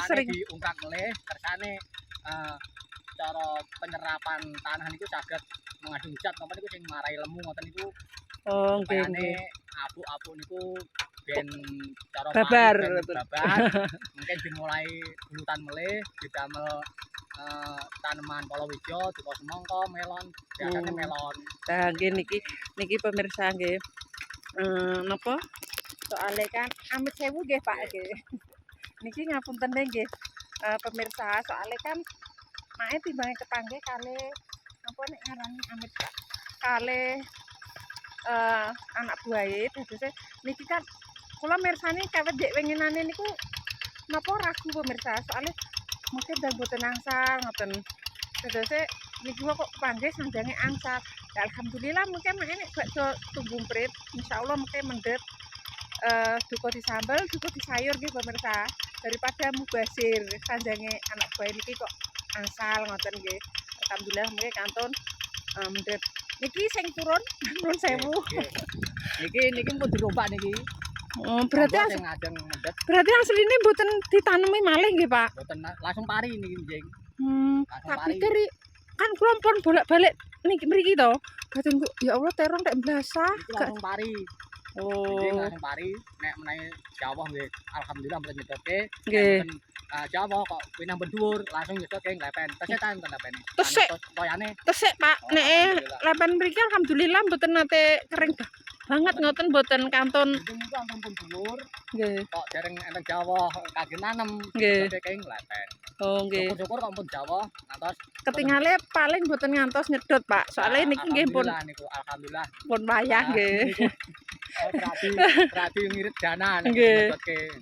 sering diungkap melih kersane cara penyerapan tanah niku saged mengandung zat napa niku sing marai lemu ngoten niku. oh nggih Supayane nggih. abu-abu niku ben cara Babar, ben betul. babar. Mungkin dimulai bulutan melih didamel tanaman palawija, duka semangka, melon, biasane melon. Nah, nggih niki pemirsa nggih. Napa? Soale kan amit sewu nggih Pak nggih. Niki ngapunten nggih. Pemirsa, soale kan mae timbange kepanggih kalih napa nek ngarani amit Pak. Kalih anak buahe dadose niki kan kula mirsani kawit ndek winginane niku napa ragu pemirsa soale mungkin dan boten angsal ngoten. Dadose niki kok kepanggih sanjange angsal. Ya alhamdulillah mungkin nek bakso tunggu prit insyaallah mungkin mendhet duka disambel, duka disayur nggih pemirsa. Daripada mubazir sanjange anak buah niki kok angsal ngoten nggih. Alhamdulillah mungkin kantun mendhet. Niki sing turun nuwun sewu. Niki pun dirobak niki. Oh, berarti sing ajeng mendhet. Berarti asline mboten ditanemi malih nggih, Pak. Mboten langsung pari niki njing. Tak pikir kan kula pun bolak-balik niki mriki to. Batin kok ya Allah terong nek blasa. Langsung pari. Oh. Langsung pari nek menawi jawah nggih alhamdulillah mboten nyedoke. Nggih. Jawa kok pinang berdhuwur langsung nyedoke nglepen. Tesih ta enten lepene. Tesih Pak, nek lepen mriki alhamdulillah mboten nate kering banget ngoten mboten kantun. Niku ampun dhuwur. Nggih. Kok dereng enten Jawa kangge nanem nyedoke nglepen. Oh nggih. Syukur kok ampun Jawa ngantos ketingale paling mboten ngantos nyedot Pak. Soale niki nggih pun alhamdulillah pun wayah nggih. Berarti ngirit dana nek nyedotke.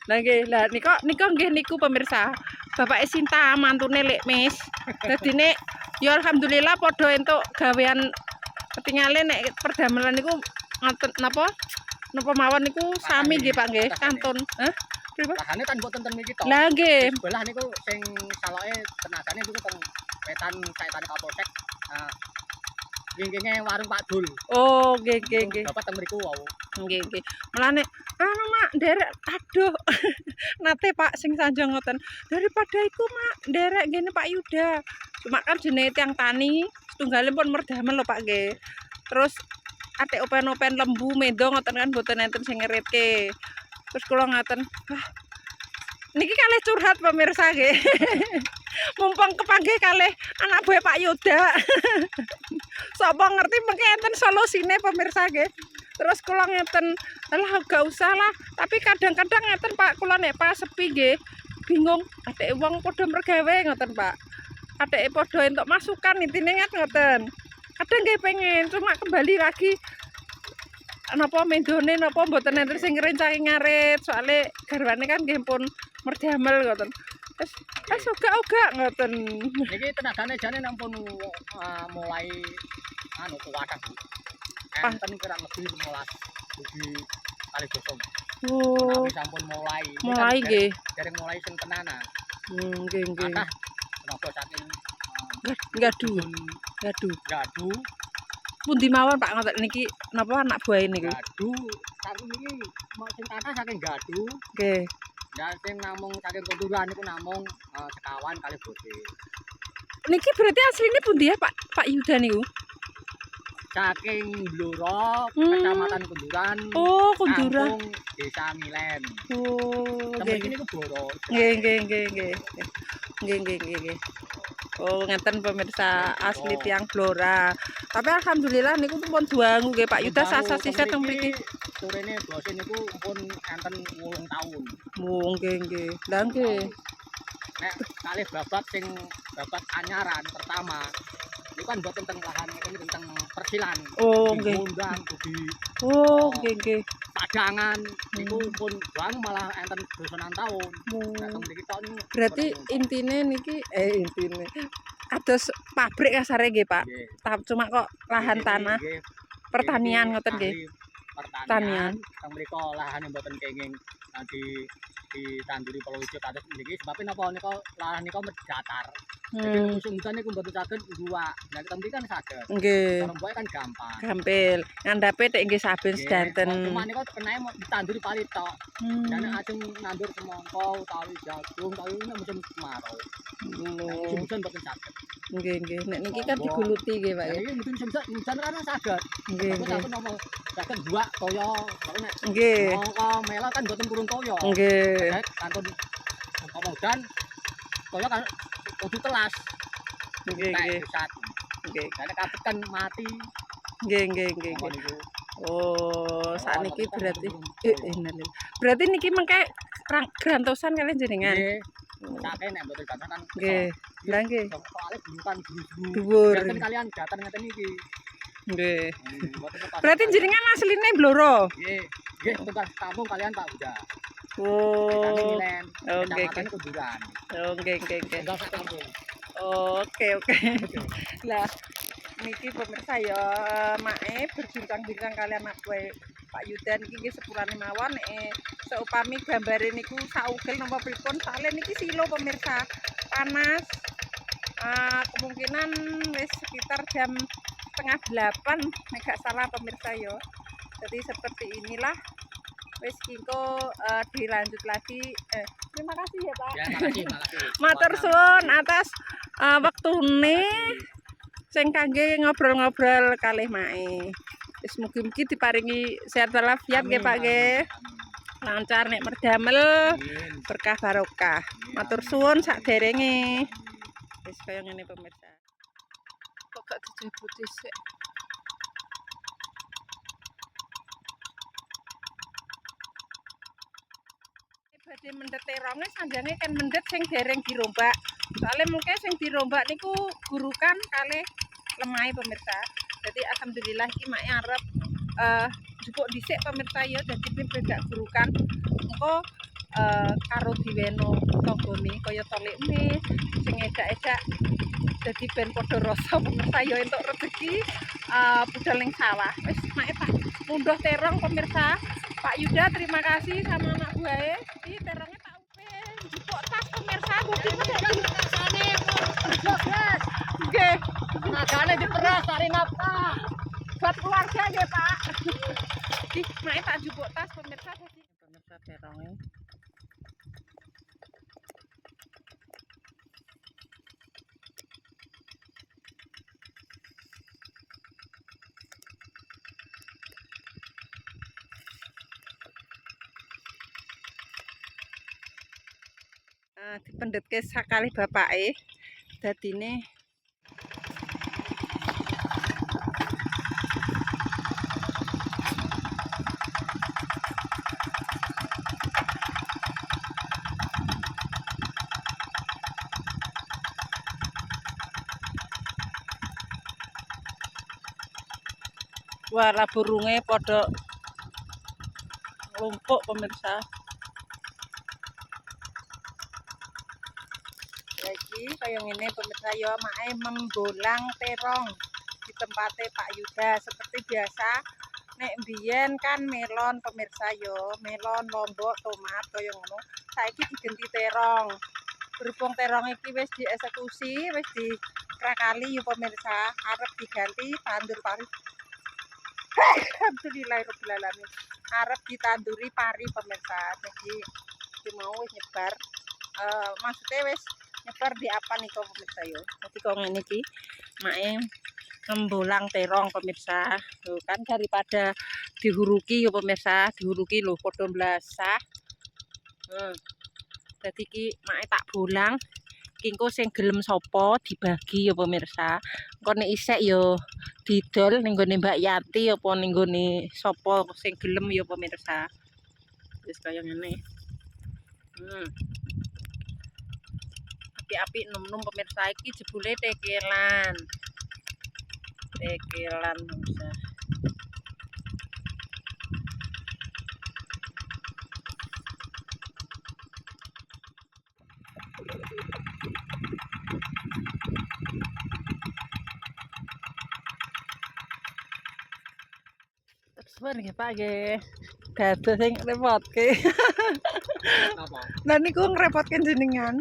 Lah nggih, lah nika nggih niku pemirsa. Bapak Sinta mantune Lek Mis. Dadine ya alhamdulillah padha entuk gawean ketingale nek perdamelan niku ngoten napa? Napa mawon niku sami nggih Pak nggih, kantun. Hah? Lahane kan mboten ten mriki to. Lah nggih. Sebelah niku sing saloke tenagane niku teng wetan saitane Kapolsek. Wingkinge warung Pak Dul. Oh, nggih. Bapak teng mriku wau. Nggih. Mulane Mak, nderek aduh. Nate Pak sing sanjang ngoten. Daripada iku Mak, nderek ngene Pak Yuda. Cuma kan jenenge tiyang tani, setunggalipun pun merdamel lho Pak nggih. Terus atik open-open lembu mendo ngoten kan mboten enten sing ngeritke. Terus kula ngaten, wah niki kalih curhat pemirsa nggih. Mumpung kepanggih kalih anak buah Pak Yuda. Sapa ngerti mengke enten solusine pemirsa nggih. Terus kula ngeten, alah gak usah lah. Tapi kadang-kadang ngeten Pak, kula nek pas sepi nggih, bingung adeke wong padha mergawe ngoten Pak. Adeke padha entuk masukan intine ngoten. Kadang nggih pengen, cuma kembali lagi napa mendone napa mboten enten sing ngrencaki ngarit, soalnya garwane kan nggih pun merdamel ngoten. Wis uga ngoten. Niki tenagane jane ampun mulai kuwatan. Enten kurang lebih 15 ugi kali gosong. Oh. Sampun mulai. Mulai nggih. Dereng mulai sing tenanan. Nggih. Kathah tenaga saking Gadu. Pundi mawon Pak ngoten niki napa anak buah niku? Gadu saking niki sing kathah saking Gadu. Nggih. Ya sing namung saking Konduran niku namung sekawan kali bote. Niki berarti asline pundi ya Pak Yuda niku? Saking Blora, Kecamatan Kunduran. Oh, Kunduran. Kampung Desa Milen. Oh, nggih. Niku Blora. Nggih. Oh, ngeten pemirsa asli tiang Blora. Tapi alhamdulillah niku pun duangu nggih Pak Yuda sasa-sisa teng mriki. Surene bose niku pun enten 8 taun. Oh, nggih. Lah nggih. Nek kalih babat sing babat anyaran pertama niku kan mboten teng lahan niku teng persilan. Oh, nggih. Ngundang ugi. Oh, nggih. Padangan niku pun duang malah enten dosonan taun. Teng mriki tok niku. Berarti intine niki intine ados pabrik kasare nggih Pak. Cuma kok lahan tanah pertanian ngoten nggih. Pertanian. Teng mriko lahane mboten kenging ditanduri palawija kados mriki sebab napa nika lahan nika datar. Jadi Hmm. musim hujan niku mboten saged dua. Nek tembi kan saged. Nggih. Kalau mbok kan gampang. Gampil. Ngandhape tek nggih saben Nggih. sedanten. Cuma niku kenae mau ditanduri pali tok. Dan Hmm. ajeng nandur semangka utawi jagung utawi nek musim kemarau. Nek musim Oh. hujan mboten saged. Nggih, nggih. Nek niki kan diguluti nggih, Pak Nek ya. iki musim hujan kan saged. Nggih, Bagus nggih. aku nopo saged dua toya. Baru nek Nggih. semangka melok kan mboten purun toya. Nggih. Nek kantun apa udan toya kan kudu telas. Nggih, nggih. Pusat. Nggih. Nek kabeh kan mati. Nggih, nggih, nggih, Apa nggih. niku? Oh, sakniki Kan berarti mboten purun toya. innalillah. Berarti niki mengke grantosan kalian jenengan. Nggih. Sake nek mboten ganten kan Nggih. Lah nggih. soalé bukan guru-guru. Dhuwur. Ganten kalian gaten ngeten iki. Nggih. Mboten tepat. Berarti jenengan asline Blora. Nggih. Nggih, tunggal kampung kalian Pak Budha. Kami Oh. Milen. Oh, nggih, Kecamatan nggih. Kuduran. Oh, nggih, nggih, nggih. Tunggal sak kampung. Oke, oke. Lah niki pemirsa ya mae berbincang-bincang kalian aku Pak Yuda niki nggih sepurane mawon seupami gambare niku saugel napa pripun soalé niki silo pemirsa panas kemungkinan wis sekitar jam 7:30 nek gak salah pemirsa ya. Jadi seperti inilah wis kingko dilanjut lagi terima kasih ya Pak. Ya, makasih, makasih. Matur suwun atas wektune sing kangge ngobrol-ngobrol kalih mae. Wis mugi-mugi diparingi sehat walafiat nggih Pak nggih. Lancar nek merdamel Amin. berkah barokah. Matur suwun sakderenge. Wis kaya ngene pemirsa. Kok gak dijebut sik. Badhe mendhet teronge sanjange kan mendhet sing dereng dirombak. Soale mungkin sing dirombak niku gurukan kalih lemai pemirsa. Jadi alhamdulillah iki mak arep njupuk dhisik pemirsa ya dadi ben gak gurukan. Engko karo diweno tanggane kaya tolik mis sing edak-edak dadi ben padha rasa pemirsa ya entuk rezeki budal ning sawah. Wis mak tak munduh terong pemirsa. Pak Yuda terima kasih sama anak buahe. Iki terongnya tak upin njupuk tas pemirsa mugi medhek Rasane guys. nggih. Tenagane diperas cari nafkah. Buat keluarga nggih, Pak. Ih, mak tak njupuk tas pemirsa dadi pemirsa terongnya. Dipendhetke sakali bapake dadine wah lah burunge padha lumpuk pemirsa. Lagi kaya ngene pemirsa ya mae membolang terong di tempatnya Pak Yuda seperti biasa nek mbiyen kan melon pemirsa ya melon lombok tomat kaya ngono saiki digenti terong berhubung terong iki wis dieksekusi wis dikrakali ya pemirsa arep diganti tandur pari alhamdulillahirabbil alamin arep ditanduri pari pemirsa jadi iki mau wis nyebar maksudnya wis nyebar di apa nih kok pemirsa yo. Jadi kok ngene iki mae ngembolang terong pemirsa. Tuh kan daripada dihuruki yo pemirsa, dihuruki lho padha mblasah. Jadi iki mae tak bolang. Kingko sing gelem sapa dibagi yo pemirsa. Engko nek isek yo didol ning gone Mbak Yati apa ning gone sapa sing gelem yo pemirsa. Wis kaya ngene. Api nom-nom pemirsa iki jebule tekelan. Tekelan pemirsa. Suwun nggih Pak nggih. Dados sing ngrepotke. Napa? Lah niku ngrepotke jenengan.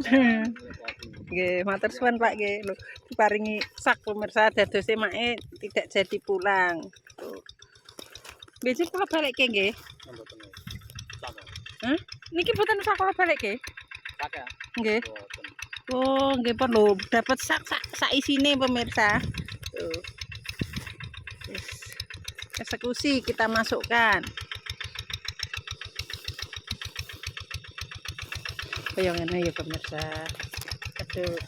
Nggih, matur suwun Pak nggih. Lho, diparingi sak pemirsa dadose make tidak jadi pulang. Tuh. Besok kula balikke nggih. Mboten. Saka. Hah? Niki mboten usah kula balikke. Saka. Nggih. Mboten. Oh, nggih pun lho, dapat sak isine pemirsa. Tuh. Yes. Eksekusi kita masukkan. Kaya ngene ya pemirsa. Aduh.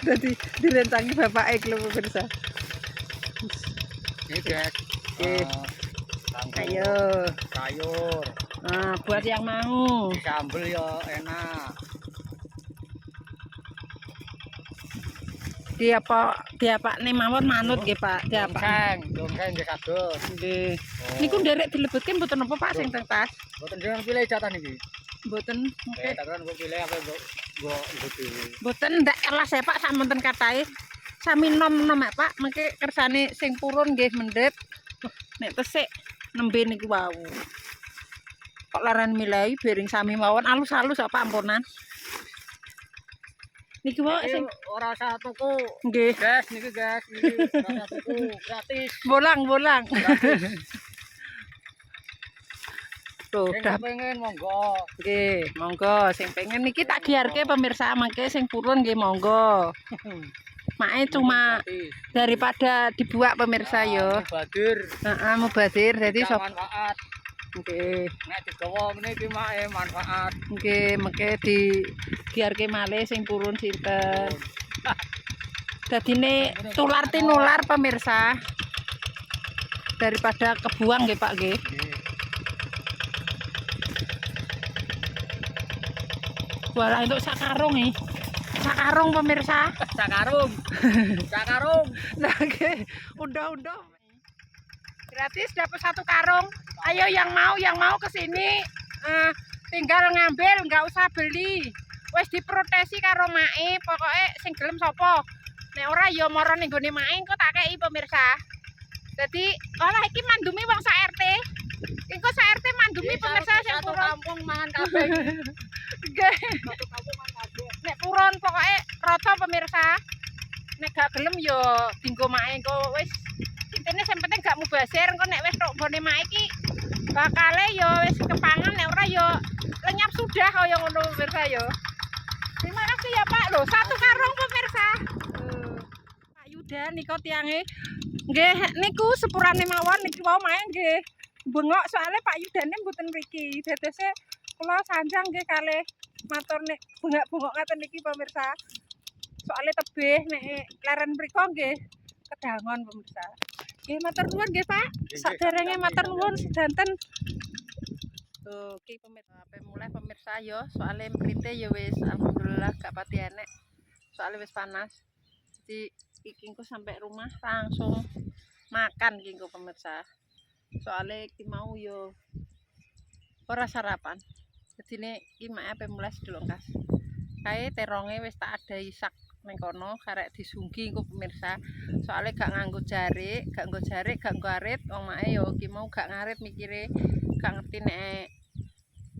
Dadi direncangi bapake lho pemirsa. Ini guys. Oke. Ayo. Sayur. Nah, buat yang mau. Sambel ya enak. Diapakne mawon manut nggih Pak, diapak. Dongseng nggih kados. Nggih. Niku nderek dilebetke mboten napa Pak sing teng tas? Mboten jenengan pilih jatah niki. Mboten. Eh, tak kira pilih apa mbok dhewe. Mboten ndak kelas ya Pak samonten katahe. Sami nom-nom ya Pak, mengke kersane sing purun nggih mendhet. Nek tesik nembe niku wau. Kok laran milai bering sami mawon alus-alus apa ampunan. Niki wae sing Ora usah tuku. nggih. Guys, niki guys, niki ora usah tuku, gratis. Bolang. Tuh, Sing dah pengen monggo. nggih, monggo sing pengen niki tak diarke pemirsa mangke sing purun nggih monggo. Mae cuma Gratis. daripada dibuat pemirsa yo. Mubadir. Heeh, mubadir dadi sop. Manfaat. Nggih. Nek digawa meniki mae manfaat. Nggih, mengke diarke malih sing purun sinten. Dadine tular tinular pemirsa. Daripada kebuang nggih Pak nggih. Walah entuk sak karung nih. Sak karung pemirsa. Sakarung. Sakarung. Nah, nggih. Udah. Gratis dapat satu karung. Ayo yang mau ke sini. Tinggal ngambil, nggak usah beli. Wes diprotesi karo mae, pokoknya sing gelem sapa. Nek ora ya mara ning gone mae engko tak kei pemirsa. Jadi, olah iki mandumi wong sak RT. Engko sak RT mandumi pemirsa sing Satu purun. kampung mangan kabeh. Nggih. Satu kampung mangan kabeh. Nek purun pokoknya rata pemirsa. Nek gak gelem yo dinggo mae engko wis intine sing penting gak mubazir engko nek wis tok gone mae iki bakale yo wis kepangan nek ora yo lenyap sudah kaya ngono pemirsa yo. Terima kasih ya Pak lho, satu karung pemirsa. Pak Yuda nika tiange nggih niku sepurane mawon niki wau mae nggih bengok soalnya Pak Yudane mboten mriki. Dadose kula sanjang nggih kalih matur nek bengak-bengok ngaten niki pemirsa. Soalnya tebih nek leren mriko nggih kedangon pemirsa. Nggih matur nuwun nggih Pak. Saderenge matur nuwun sedanten. Tuh ki pemirsa mulai pemirsa yo soalnya mrite ya wis alhamdulillah gak pati enek. Soalnya wis panas. Jadi iki engko sampai rumah langsung makan iki engko pemirsa. Soalnya ki mau yo ora sarapan. Jadine iki mak ape mulai sedulongkas. Kae teronge wis tak adai sak ning kono karek disunggi engko pemirsa. Soalnya gak nganggo jarik, gak nggo arit, wong make yo ki mau gak ngarit mikire, gak ngerti nek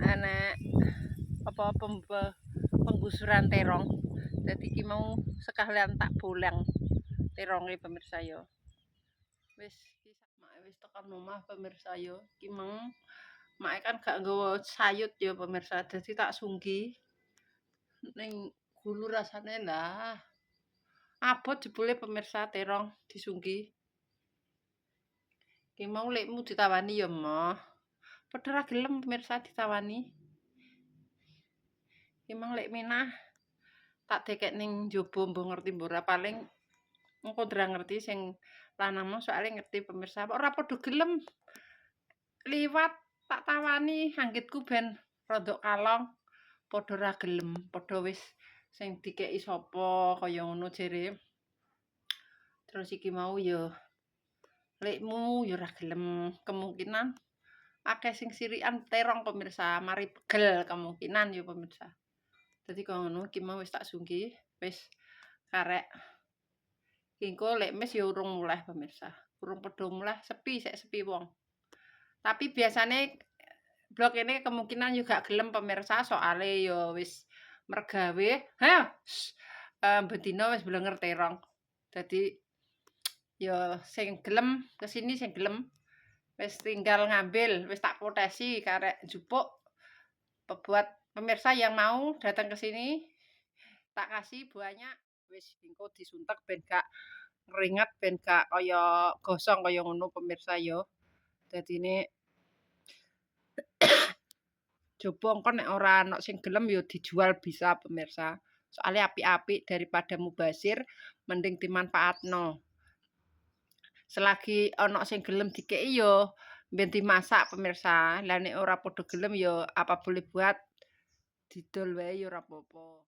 anak apa penggusuran terong. Dadi ki mau sekalian tak bolang teronge pemirsa yo. Wis mak wis tekan omah pemirsa yo. Ki mau mak kan gak nggawa sayut yo pemirsa. Dadi tak sunggi ning gulu rasane lah abot jebule pemirsa terong disunggi. Ki mau lekmu ditawani ya moh. Padha ra gelem pemirsa ditawani. Ki mau lek minah tak dekek ning njaba mbok ngerti mbok ora paling engko ndra ngerti sing lanang mau soalnya ngerti pemirsa. Ora padha gelem liwat tak tawani anggitku ben rodok kalong. Padha ra gelem, padha wis sing dikeki sapa kaya ngono jere. Terus iki mau ya lekmu ya ora gelem, kemungkinan akeh sing sirikan terong pemirsa, mari pegel kemungkinan ya pemirsa. Dadi kaya ngono iki mau wis tak sunggi, wis karek. Engko lek mes ya urung mulih pemirsa. Urung padha mulih, sepi sik sepi wong. Tapi biasane blok ini kemungkinan juga gelem pemirsa soalnya ya wis mergawe, "Hayo, betina wis blenger terong." Dadi ya sing gelem kesini sing gelem wis tinggal ngambil, wis tak potesi karek jupuk. Buat pemirsa yang mau datang ke sini tak kasih banyak wis engko disuntek ben gak ngeringet ben gak kaya gosong kaya ngono pemirsa ya. Dadine coba engko nek ora ana sing gelem ya dijual bisa pemirsa. Soalnya apik-apik daripada mubazir mending dimanfaatno. Selagi ana sing gelem dikeki ya ben dimasak pemirsa. Lah nek ora padha gelem ya apa boleh buat didol wae ya ora apa-apa.